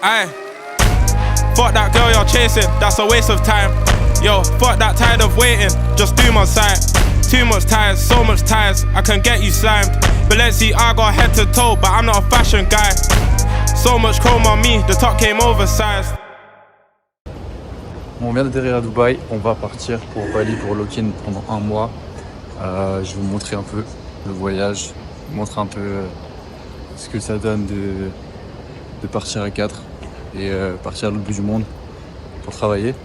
Aye. Fuck that girl you're chasing, that's a waste of time. Yo, fuck that tired of waiting, just do my side. Too much ties, so much ties, I can get you slimed. But let's see, I got head to toe, but I'm not a fashion guy. So much chrome on me, the top came oversized. On vient d'atterrir à Dubaï, on va partir pour Bali pour lock-in pendant 1 mois. Je vais vous montrer un peu le voyage, vous montrer un peu ce que ça donne de partir à 4 et partir à l'autre bout du monde pour travailler.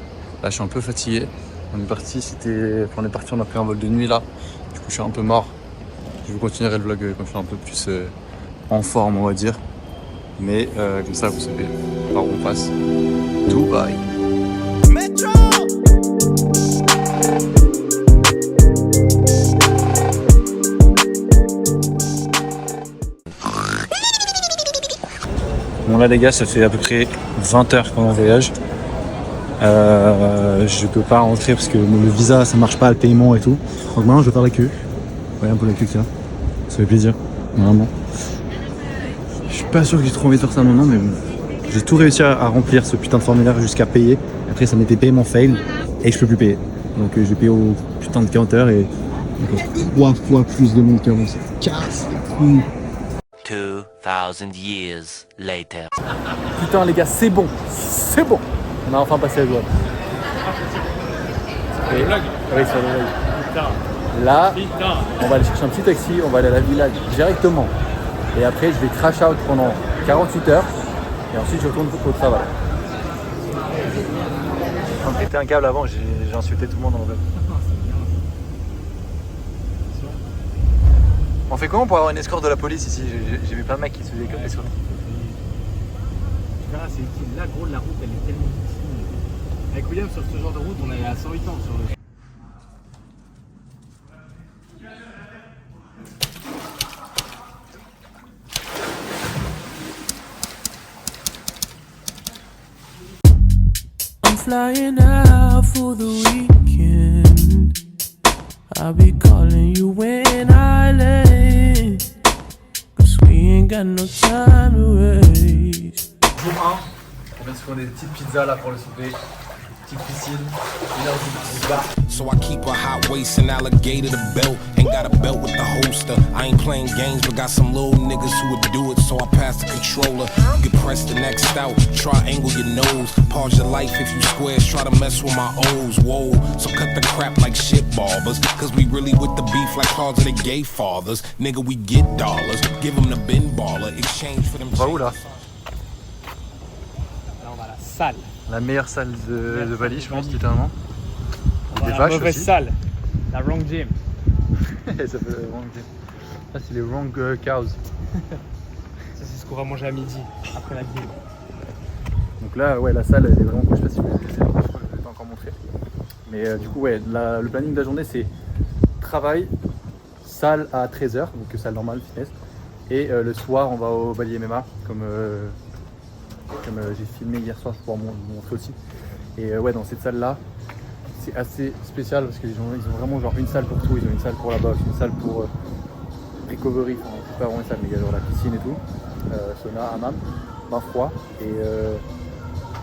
Là je suis un peu fatigué, on est parti, on a pris un vol de nuit là, du coup je suis un peu mort. Je vous continuerai le vlog quand je suis un peu plus en forme on va dire. Mais comme ça vous savez par où on passe. Dubaï. Bon là les gars, ça fait à peu près 20 heures qu'on voyage. Je peux pas rentrer parce que le visa ça marche pas, le paiement et tout. Donc maintenant je vais faire la queue. Voyez un peu la queue qu'il y a. Ça fait plaisir, vraiment. Je suis pas sûr que j'ai trop envie de faire ça maintenant, mais bon. J'ai tout réussi à remplir ce putain de formulaire jusqu'à payer. Après ça m'était paiement fail et je peux plus payer. Donc j'ai payé au putain de counter et 3 fois plus de monde qu'avant. Ça casse les couilles. 2000 years later. Putain les gars, c'est bon, on a enfin passé la douane. Oui, sur le vlog. Là, on va aller chercher un petit taxi, on va aller à la villa directement. Et après, je vais crash out pendant 48 heures. Et ensuite, je retourne au travail. J'ai pété un câble avant, j'ai insulté tout le monde en vrai. On fait comment pour avoir une escorte de la police ici? J'ai vu plein de mecs qui se faisaient comme escorte. Tu verras, c'est utile. Là, gros, la route, elle est tellement utile. Avec William, sur ce genre de route, on est à 108 ans sur le... I'm flying out for the weekend. I'll be calling you when I land, 'cause we ain't got no time to waste. Jour 1, on vient de se faire des petites pizzas là pour le souper. Petite piscine, 1h10 bar. So I keep a hot waist and alligator the belt. Ain't got a belt with the holster. I ain't playing games, but got some little niggas who would do it. So I pass the controller. You can press the next out. Triangle your nose. Pause your life if you squares. Try to mess with my O's. Whoa. So cut the crap like shit barbers. Cause we really with the beef like cars of the gay fathers. Nigga, we get dollars. Give them the bin baller. Exchange for them. On va où là? Là, on va à la salle. La meilleure salle de Bali, je pense, littéralement. Des vaches la mauvaise aussi. salle. La wrong gym. Ça fait wrong gym. Ça, c'est les wrong cows. Ça, c'est ce qu'on va manger à midi, après la gym. Donc là, ouais, la salle, elle est vraiment cool. Je sais pas si vous l'avez vu, je crois que je vais pas encore montrer. Mais du coup, ouais, le planning de la journée, c'est travail, salle à 13h, donc salle normale, fitness. Et le soir, on va au Bali MMA, comme j'ai filmé hier soir, je pourrais vous montrer aussi. Et ouais, dans cette salle-là, c'est assez spécial parce que les gens, ils ont vraiment genre une salle pour tout. Ils ont une salle pour la boxe, une salle pour recovery, enfin, c'est pas vraiment une salle, mais il y a genre la piscine et tout, sauna, hammam, bain froid. Et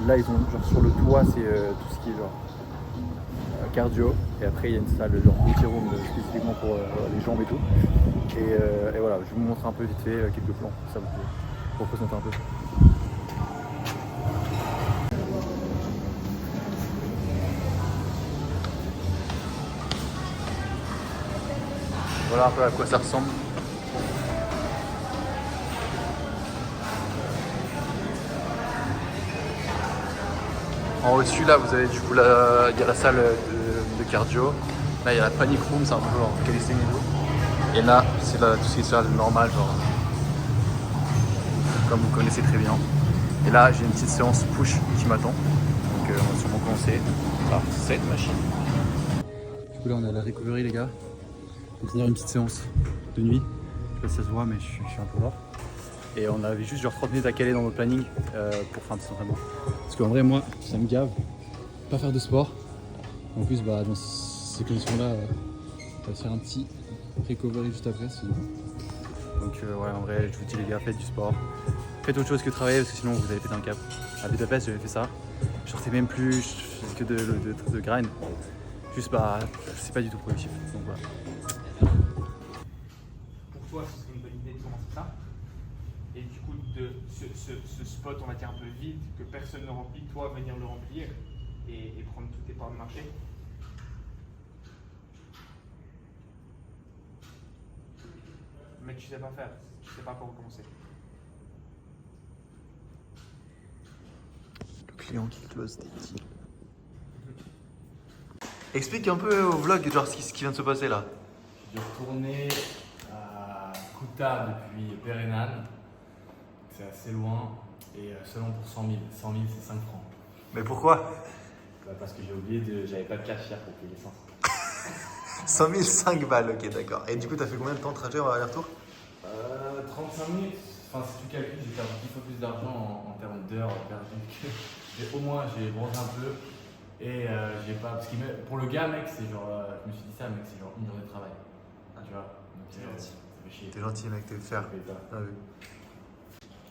là, ils ont genre sur le toit, c'est tout ce qui est genre cardio. Et après, il y a une salle genre multi room spécifiquement pour les jambes et tout. Et voilà, je vous montre un peu vite fait quelques plans, ça vous représenter un peu. Voilà un peu à quoi ça ressemble. En au-dessus là vous avez du coup il y a la salle de cardio. Là il y a la panic room, c'est un peu genre calisthenics et tout. Et là c'est tout ce qui est salle normale, genre comme vous connaissez très bien. Et là j'ai une petite séance push qui m'attend. Donc on va sûrement commencer par cette machine. Du coup là on est à la recovery les gars. On va finir une petite séance de nuit. Je sais pas si ça se voit mais je suis un peu mort. Et on avait juste genre 30 minutes à caler dans notre planning pour faire un petit entraînement. Parce qu'en vrai moi ça me gave, pas faire de sport. En plus bah dans ces conditions là on va faire un petit recovery juste après. Donc ouais en vrai je vous dis les gars, faites du sport. faites autre chose que travailler parce que sinon vous allez péter un câble. À Budapest, j'avais fait ça. Je sortais même plus, je faisais que de grind. Juste, bah, c'est pas du tout productif. Donc voilà. Pour toi, ce serait une bonne idée de commencer ça. Et du coup, de ce spot, on va dire un peu vide, que personne ne remplit, toi, venir le remplir et prendre toutes tes parts de marché. Mais tu sais pas faire, tu sais pas par où commencer. Le client qui close des deals. Explique un peu au vlog genre ce qui vient de se passer là. J'ai dû retourner à Kuta depuis Perenan. C'est assez loin. Et seulement pour 100 000. 100 000, c'est 5 francs. Mais pourquoi? Bah, parce que j'ai oublié, j'avais pas de cash hier pour payer l'essence. 100 000, 5 balles, ok d'accord. Et du coup t'as fait combien de temps de trajet en aller-retour? 35 minutes. Enfin, si tu calcules, j'ai perdu 10 fois plus d'argent en termes d'heures perdues. Au moins, j'ai bronzé un peu. Et j'ai pas. Parce que pour le gars, mec, c'est genre. Je me suis dit ça, mec, c'est genre une journée de travail. Ah, tu vois. T'es gentil. Ça fait chier. T'es gentil mec, t'es fier. Ah, oui.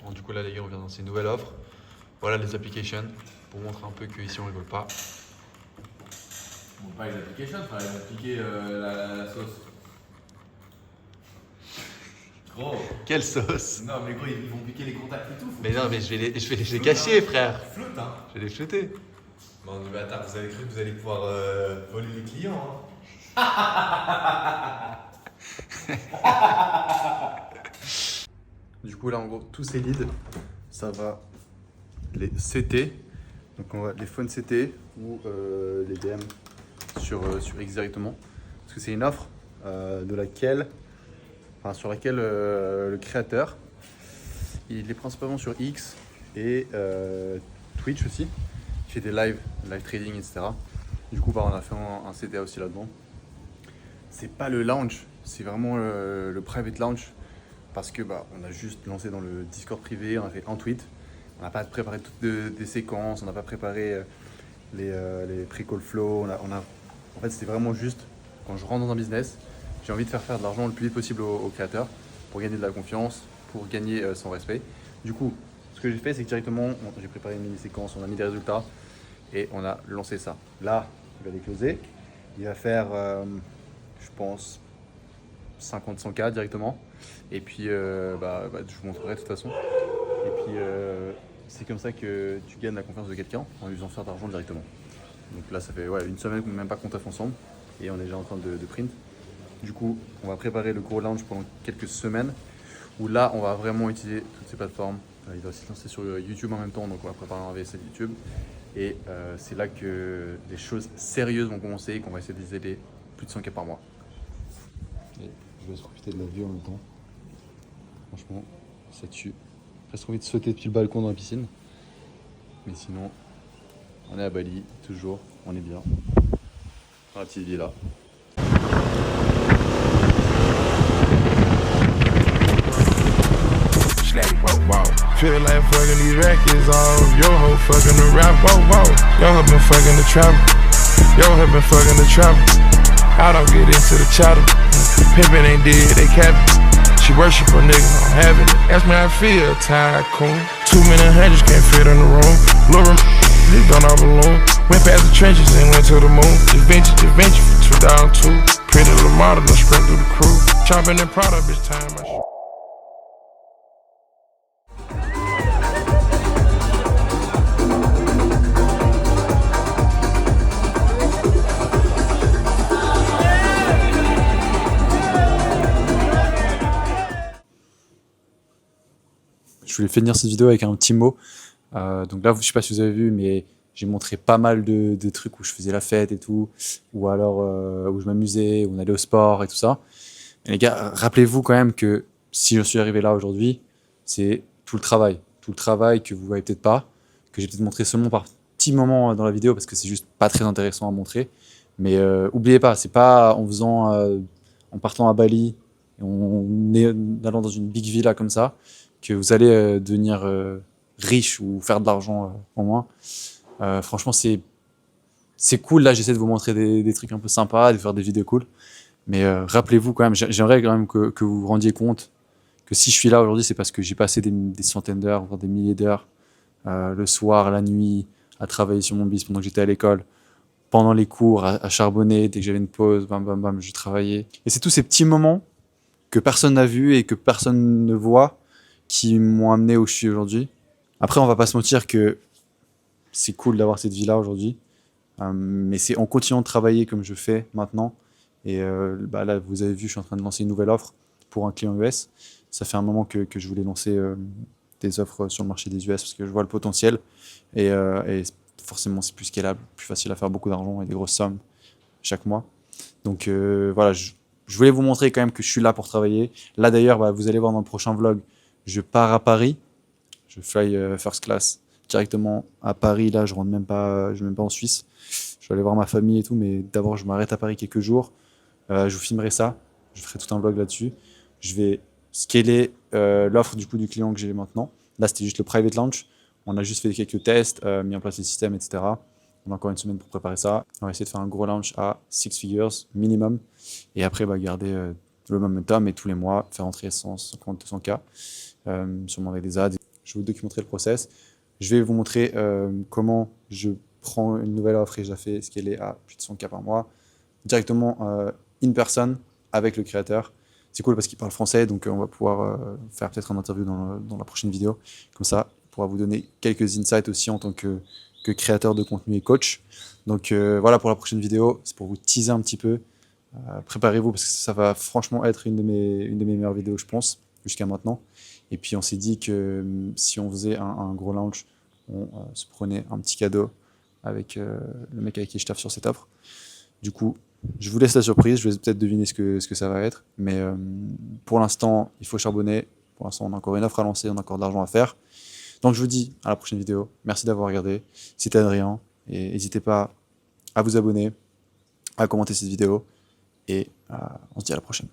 Bon, du coup là les gars, on vient dans ces nouvelles offres. Voilà les applications pour montrer un peu qu'ici on rigole pas. Bon, pas les applications, il fallait appliquer la sauce. Gros. Quelle sauce? Non, mais gros, ils vont piquer les contacts et tout. Mais non, mais je vais les cacher, frère. Flotte, hein. Je vais les flouter. Bon, mais attends, vous avez cru que vous allez pouvoir voler les clients, hein? Du coup là en gros tous ces leads, ça va les CT, donc on va les phones CT ou les DM sur X directement, parce que c'est une offre sur laquelle le créateur, il est principalement sur X et Twitch aussi, il fait des live trading etc. Du coup on a fait un CTA aussi là-dedans. C'est pas le launch, c'est vraiment le private launch. Parce que on a juste lancé dans le Discord privé, on a fait un tweet, on n'a pas préparé toutes des séquences, on n'a pas préparé les pre-call flow, en fait c'était vraiment juste, quand je rentre dans un business, j'ai envie de faire de l'argent le plus vite possible au créateur, pour gagner de la confiance, pour gagner son respect. Du coup, ce que j'ai fait, c'est que directement, j'ai préparé une mini-séquence, on a mis des résultats, et on a lancé ça. Là, il va les closer, il va faire, je pense, 50-100K directement. Et puis, je vous montrerai de toute façon. Et puis, c'est comme ça que tu gagnes la confiance de quelqu'un en lui faisant faire de l'argent directement. Donc là, ça fait une semaine qu'on n'a même pas compte ensemble et on est déjà en train de print. Du coup, on va préparer le gros launch pendant quelques semaines où là, on va vraiment utiliser toutes ces plateformes. Il va aussi se lancer sur YouTube en même temps, donc on va préparer un VSL YouTube. Et c'est là que les choses sérieuses vont commencer et qu'on va essayer de les aider plus de 100K par mois. Et je vais se profiter de la vue en même temps. Franchement, ça tue. J'ai trop envie de sauter depuis le balcon dans la piscine. Mais sinon, on est à Bali, toujours, on est bien. Dans la petite villa. Feel like fucking these rackets off. Yo ho fucking the rap, whoa, whoa. Yo ho been fucking the trap. Yo ho been fucking the trap. I don't get into the chatter. Pimpin' ain't dead, they capping. She worship a nigga, I'm having it. Ask me how I feel, tycoon. 2 million hundreds can't fit in the room. Lil' he done all balloon. Went past the trenches and went to the moon. Just venture for 2002. Pretty little model, done sprint through the crew. Chopping and Prada, bitch, time my shit. Je voulais finir cette vidéo avec un petit mot. Donc là, je sais pas si vous avez vu, mais j'ai montré pas mal de trucs où je faisais la fête et tout, ou alors où je m'amusais, où on allait au sport et tout ça. Et les gars, rappelez-vous quand même que si je suis arrivé là aujourd'hui, c'est tout le travail que vous voyez peut-être pas, que j'ai peut-être montré seulement par petits moments dans la vidéo parce que c'est juste pas très intéressant à montrer. Mais oubliez pas, c'est pas en partant à Bali, et en allant dans une big villa comme ça, que vous allez devenir riche ou faire de l'argent au moins. Franchement, c'est cool. Là, j'essaie de vous montrer des trucs un peu sympas, de faire des vidéos cool. Mais rappelez-vous quand même, j'aimerais quand même que vous vous rendiez compte que si je suis là aujourd'hui, c'est parce que j'ai passé des centaines d'heures, voire des milliers d'heures, le soir, la nuit, à travailler sur mon business pendant que j'étais à l'école, pendant les cours, à charbonner, dès que j'avais une pause, bam, bam, bam, je travaillais. Et c'est tous ces petits moments que personne n'a vu et que personne ne voit qui m'ont amené où je suis aujourd'hui. Après, on va pas se mentir que c'est cool d'avoir cette vie-là aujourd'hui, mais c'est en continuant de travailler comme je fais maintenant. Et là, vous avez vu, je suis en train de lancer une nouvelle offre pour un client US. Ça fait un moment que je voulais lancer des offres sur le marché des US parce que je vois le potentiel. Et forcément, c'est plus scalable, plus facile à faire beaucoup d'argent et des grosses sommes chaque mois. Donc voilà, je voulais vous montrer quand même que je suis là pour travailler. Là d'ailleurs, vous allez voir dans le prochain vlog, je pars à Paris. Je fly first class directement à Paris. Là, je rentre même pas, je vais même pas en Suisse. Je vais aller voir ma famille et tout, mais d'abord, je m'arrête à Paris quelques jours. Je vous filmerai ça. Je ferai tout un vlog là-dessus. Je vais scaler l'offre du coup du client que j'ai maintenant. Là, c'était juste le private launch. On a juste fait quelques tests, mis en place les systèmes, etc. On a encore une semaine pour préparer ça. On va essayer de faire un gros launch à 6 figures minimum. Et après, garder le momentum et tous les mois, faire entrer 150, 200K, sûrement avec des ads. Je vais vous documenterai le process. Je vais vous montrer comment je prends une nouvelle offre et je la fais scaler à plus de 100K par mois, directement in person avec le créateur. C'est cool parce qu'il parle français, donc on va pouvoir faire peut-être une interview dans la prochaine vidéo. Comme ça, il pourra vous donner quelques insights aussi en tant que créateur de contenu et coach. Donc voilà pour la prochaine vidéo, c'est pour vous teaser un petit peu. Préparez-vous parce que ça va franchement être une de mes meilleures vidéos, je pense, jusqu'à maintenant. Et puis on s'est dit que si on faisait un gros launch, on se prenait un petit cadeau avec le mec avec qui je taffe sur cette offre. Du coup, je vous laisse la surprise, je vais peut-être deviner ce que ça va être. Mais pour l'instant, il faut charbonner. Pour l'instant, on a encore une offre à lancer, on a encore de l'argent à faire. Donc je vous dis à la prochaine vidéo. Merci d'avoir regardé. C'était Adrien. Et n'hésitez pas à vous abonner, à commenter cette vidéo. Et on se dit à la prochaine.